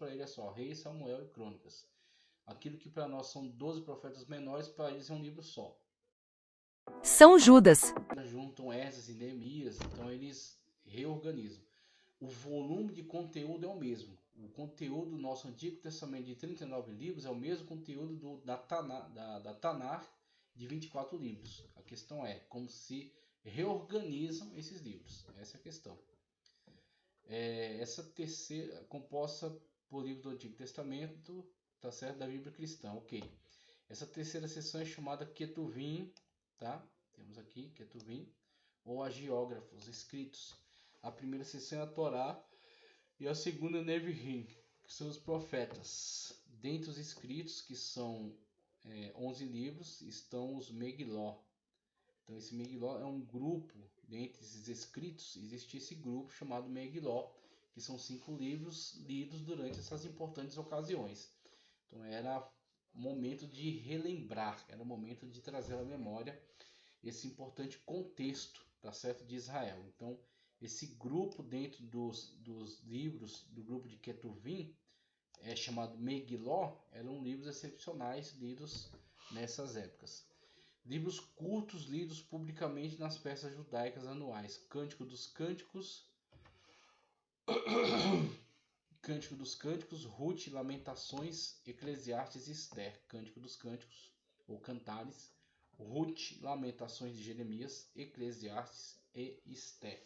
para ele é só Reis, Samuel e Crônicas. Aquilo que para nós são 12 profetas menores, para eles é um livro só. São Judas. Juntam Esdras e Neemias, então eles reorganizam. O volume de conteúdo é o mesmo. O conteúdo do nosso Antigo Testamento de 39 livros é o mesmo conteúdo da Tanakh de 24 livros. A questão é como se reorganizam esses livros. Essa é a questão. Essa terceira, composta por livros do Antigo Testamento, tá certo? Da Bíblia cristã, ok. Essa terceira seção é chamada Ketuvim, tá? Temos aqui Ketuvim, ou agiógrafos, escritos. A primeira seção é a Torá e a segunda é Nevi'im, que são os profetas. Dentre os escritos, que são 11 livros, estão os Megiló. Então esse Megiló é um grupo, dentre esses escritos, existe esse grupo chamado Megiló, que são 5 livros lidos durante essas importantes ocasiões. Então era momento de relembrar, era o momento de trazer à memória esse importante contexto, tá certo, de Israel. Então esse grupo dentro dos livros do grupo de Ketuvim, chamado Megiló, eram livros excepcionais lidos nessas épocas. Livros curtos lidos publicamente nas festas judaicas anuais. Cântico dos Cânticos, Cântico dos Cânticos, Ruth, Lamentações, Eclesiastes e Esther. Cântico dos Cânticos, ou Cantares, Ruth, Lamentações de Jeremias, Eclesiastes e Esther.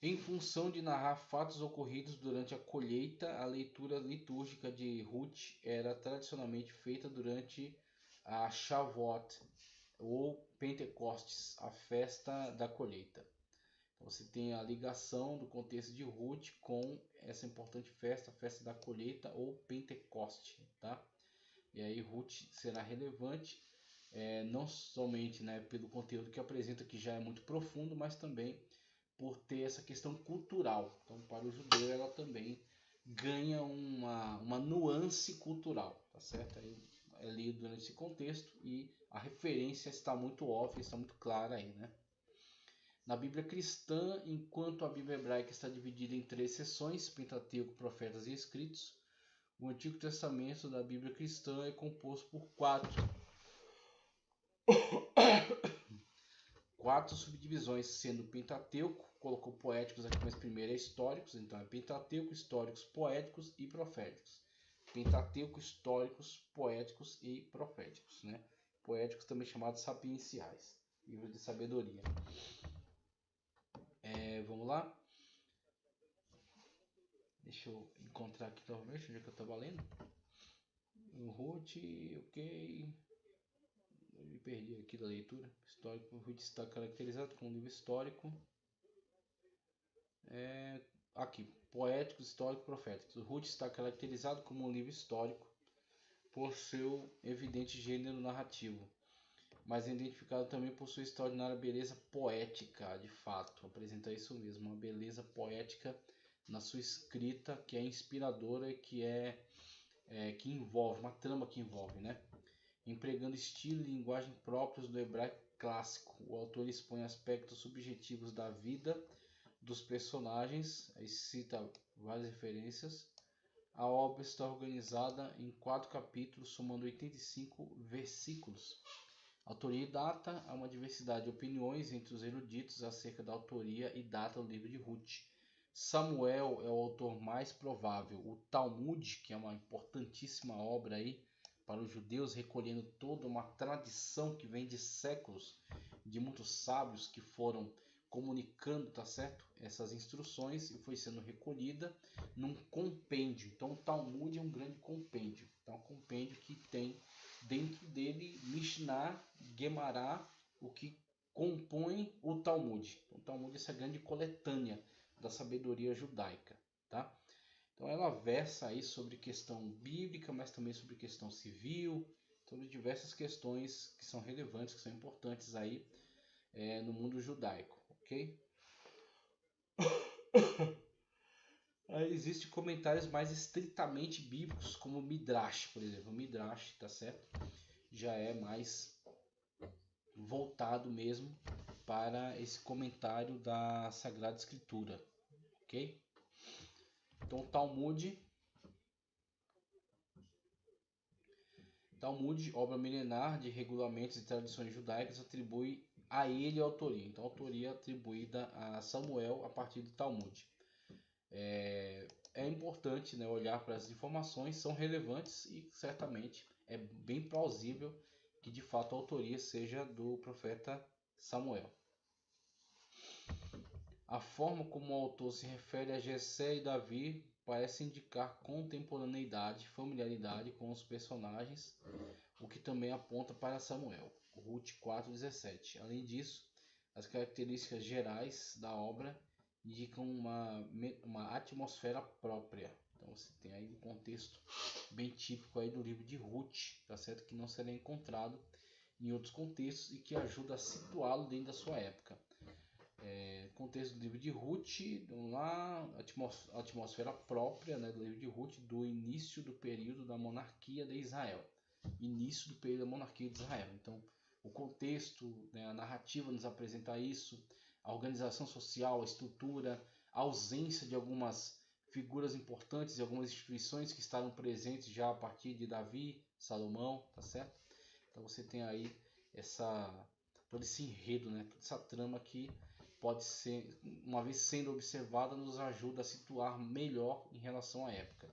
Em função de narrar fatos ocorridos durante a colheita, a leitura litúrgica de Ruth era tradicionalmente feita durante a Shavuot, ou Pentecostes, a festa da colheita. Então, você tem a ligação do contexto de Ruth com essa importante festa, a festa da colheita ou Pentecoste, tá? E aí Ruth será relevante, não somente, né, pelo conteúdo que apresenta, que já é muito profundo, mas também por ter essa questão cultural. Então, para o judeu, ela também ganha uma nuance cultural, tá certo? Aí é lido nesse contexto e a referência está muito óbvia, está muito clara aí, né? Na Bíblia cristã, enquanto a Bíblia hebraica está dividida em 3 seções, Pentateuco, Profetas e Escritos, o Antigo Testamento da Bíblia cristã é composto por 4 subdivisões, sendo Pentateuco, colocou poéticos aqui, mas primeiro é históricos, então é Pentateuco, históricos, poéticos e proféticos. Pentateuco, históricos, poéticos e proféticos, né? Poéticos também chamados sapienciais, livro de sabedoria. Vamos lá? Deixa eu encontrar aqui novamente onde é que eu estava lendo. Ruth, ok. Eu me perdi aqui da leitura. Histórico, Ruth está caracterizado como um livro histórico. Aqui, poético, histórico, profético. Ruth está caracterizado como um livro histórico por seu evidente gênero narrativo, mas é identificado também por sua extraordinária beleza poética, de fato. Apresenta isso mesmo, uma beleza poética na sua escrita que é inspiradora e que envolve, uma trama que envolve, né? Empregando estilo e linguagem próprios do hebraico clássico, o autor expõe aspectos subjetivos da vida dos personagens, aí cita várias referências. A obra está organizada em 4 capítulos, somando 85 versículos. Autoria e data: há uma diversidade de opiniões entre os eruditos acerca da autoria e data do livro de Ruth. Samuel é o autor mais provável. O Talmud, que é uma importantíssima obra aí para os judeus, recolhendo toda uma tradição que vem de séculos, de muitos sábios que foram comunicando, tá certo? Essas instruções, e foi sendo recolhida num compêndio. Então o Talmud é um grande compêndio. Então, um compêndio que tem dentro dele Mishnah, Gemara, o que compõe o Talmud. O Talmud é essa grande coletânea da sabedoria judaica, tá? Então ela versa aí sobre questão bíblica, mas também sobre questão civil, sobre diversas questões que são relevantes, que são importantes aí no mundo judaico, ok? Aí existem comentários mais estritamente bíblicos, como o Midrash, por exemplo. O Midrash, tá certo? Já é mais voltado mesmo para esse comentário da Sagrada Escritura, ok? Então Então o Talmud, obra milenar de regulamentos e tradições judaicas, atribui a ele a autoria. Então a autoria atribuída a Samuel a partir do Talmud. É importante, né, olhar para as informações, são relevantes e certamente é bem plausível que de fato a autoria seja do profeta Samuel. A forma como o autor se refere a Jessé e Davi parece indicar contemporaneidade, familiaridade com os personagens, o que também aponta para Samuel, Ruth 4:17. Além disso, as características gerais da obra indicam uma atmosfera própria. Então você tem aí um contexto bem típico aí do livro de Ruth, tá certo? Que não será encontrado em outros contextos e que ajuda a situá-lo dentro da sua época. Contexto do livro de Ruth, lá, atmosfera própria, né, do livro de Ruth, do início do período da monarquia de Israel. Início do período da monarquia de Israel. Então, o contexto, né, a narrativa nos apresenta isso, a organização social, a estrutura, a ausência de algumas figuras importantes e algumas instituições que estavam presentes já a partir de Davi, Salomão, tá certo? Então você tem aí todo esse enredo, né, toda essa trama que pode ser, uma vez sendo observada, nos ajuda a situar melhor em relação à época.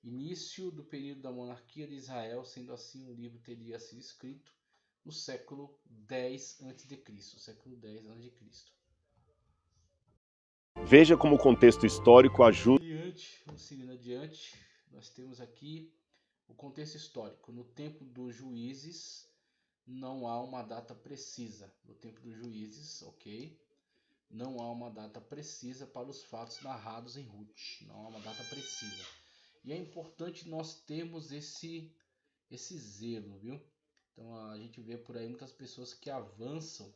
Início do período da monarquia de Israel, sendo assim o livro teria sido escrito no século X a.C. século X a.C. Veja como o contexto histórico ajuda. Vamos seguindo adiante, nós temos aqui o contexto histórico. No tempo dos juízes, não há uma data precisa. No tempo dos juízes, ok? Não há uma data precisa para os fatos narrados em Ruth. Não há uma data precisa. E é importante nós termos esse zelo, viu? Então a gente vê por aí muitas pessoas que avançam,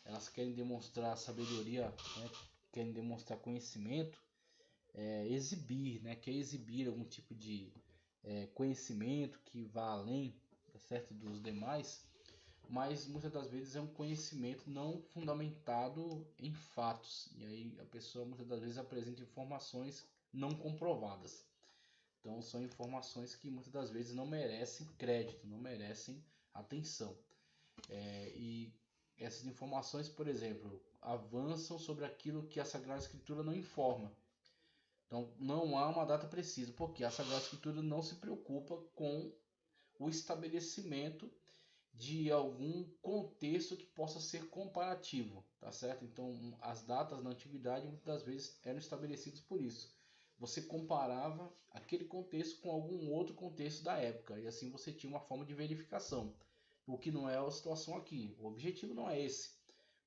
elas querem demonstrar sabedoria, né? Querem demonstrar conhecimento, exibir, né? Quer exibir algum tipo de conhecimento que vá além, tá certo, dos demais, mas muitas das vezes é um conhecimento não fundamentado em fatos, e aí a pessoa muitas das vezes apresenta informações não comprovadas. Então são informações que muitas das vezes não merecem crédito, não merecem atenção. E essas informações, por exemplo, avançam sobre aquilo que a Sagrada Escritura não informa. Então não há uma data precisa, porque a Sagrada Escritura não se preocupa com o estabelecimento de algum contexto que possa ser comparativo, tá certo? Então as datas na antiguidade muitas das vezes eram estabelecidas por isso. Você comparava aquele contexto com algum outro contexto da época e assim você tinha uma forma de verificação. O que não é a situação aqui. O objetivo não é esse.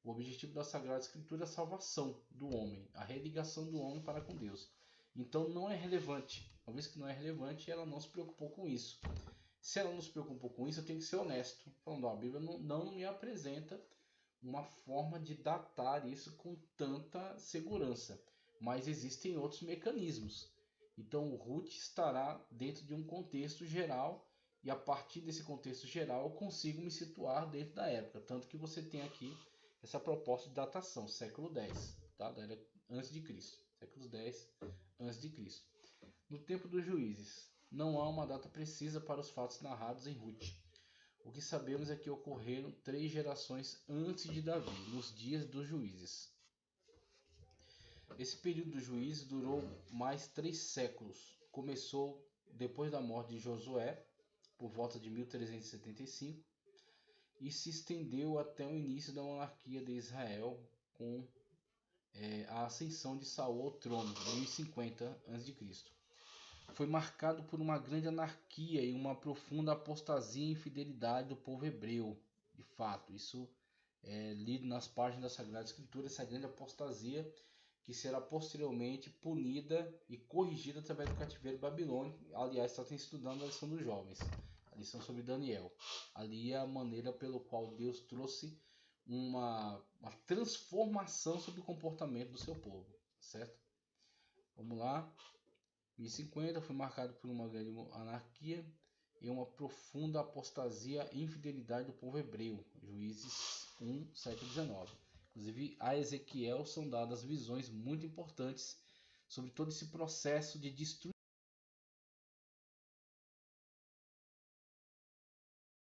O objetivo da Sagrada Escritura é a salvação do homem, a religação do homem para com Deus. Então não é relevante. Uma vez que não é relevante, ela não se preocupou com isso. Se ela não se preocupou com isso, eu tenho que ser honesto. Falando, a Bíblia não me apresenta uma forma de datar isso com tanta segurança. Mas existem outros mecanismos. Então o Ruth estará dentro de um contexto geral e a partir desse contexto geral eu consigo me situar dentro da época. Tanto que você tem aqui essa proposta de datação, século X, tá? Da era antes de Cristo, século X antes de Cristo. No tempo dos juízes, não há uma data precisa para os fatos narrados em Ruth. O que sabemos é que ocorreram 3 gerações antes de Davi, nos dias dos juízes. Esse período dos juízes durou mais 3 séculos. Começou depois da morte de Josué, por volta de 1375, e se estendeu até o início da monarquia de Israel, com a ascensão de Saul ao trono, em 1050 a.C. Foi marcado por uma grande anarquia e uma profunda apostasia e infidelidade do povo hebreu. De fato, isso é lido nas páginas da Sagrada Escritura, essa grande apostasia que será posteriormente punida e corrigida através do cativeiro babilônico. Aliás, está estudando a lição dos jovens, a lição sobre Daniel. Ali é a maneira pelo qual Deus trouxe uma transformação sobre o comportamento do seu povo, certo? Vamos lá. 1050 foi marcado por uma grande anarquia e uma profunda apostasia e infidelidade do povo hebreu. Juízes 1, 7 a 19. Inclusive, a Ezequiel são dadas visões muito importantes sobre todo esse processo de destruição